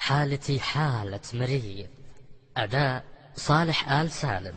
حالتي حالة مريض. أداء صالح آل سالم.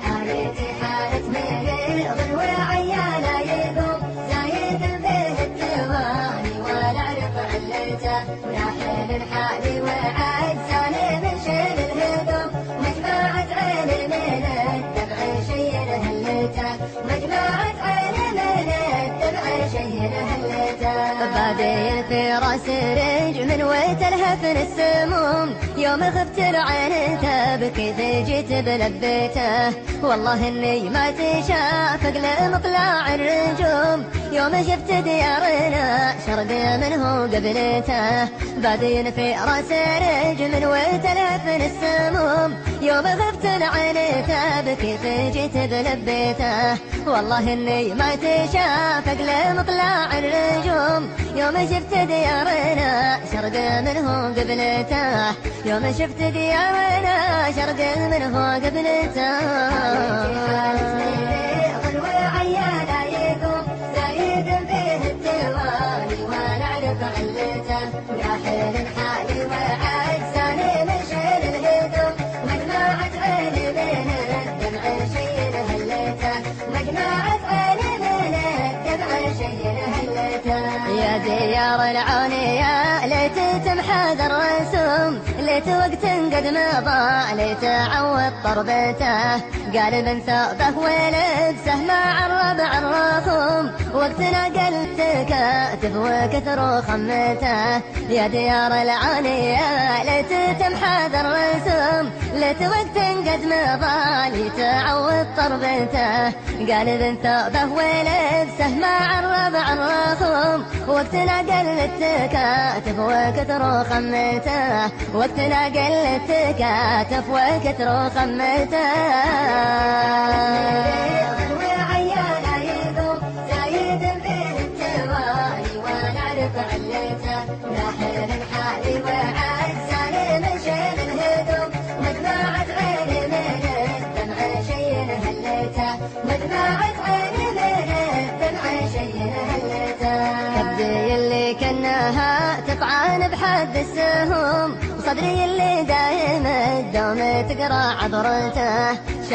حالتي حالة مريض وعيانا يقوم زايد به الدواني ولا أعرف علته وناحل الحالي وعجزاني من شيل الهدوم مجموعة عين من الدمع شيل هلته مجموعة عين من الدمع شيل هلته بادين في راس رجل وتلهف السموم يوم غبت العين تبكي جيت بلبيته والله اني ما تشافق لمطلع الرجوم يوم شفت ديارنا شرق منه قبلته بادين في راس رجل وتلهف السموم يوم غبت العين تبكي جيت بلبيته والله اني ما تشافق لمطلع الرجوم يوم شفت ديارنا شرق منه قبلته يوم شفت ديارنا شرق منه قبلته وعيانا يقوم زايد به الدواني وانا اعرف علته وناحل الحالي وعجزاني من شيل الهدوم مجموعة عين من الدمع شيل هلته مجموعة عين من الدمع شيل هلته يا ديار العونية ليت تمحى ذا الرسوم ليت وقت قد مضى ليت عوض طربته قال من ثوبه ولبسه مع الربع الرخوم وقتنا قلت كاتف وكثر خمته يا ديار العونية ليت تمحى ذا الرسوم ليت وقت قد مضى ليت عوض طربته قال من ثوبه ولبسه مع الربع الرخوم وقتنا قلت كاتف وكثر خمته وقتنا قلت كاتف وكثر خمته وعيانا يقوم زايد به الدواني وانا اعرف علته ناحل الحالي وعجزاني من شيل الهدوم مجموعة عين من الدمع شيل هلته مجموعة عين من الدمع شيل هلته كبدي اللي كناها تطعن بحد السهوم وصدري اللي دايم الدوم تقرا عبرته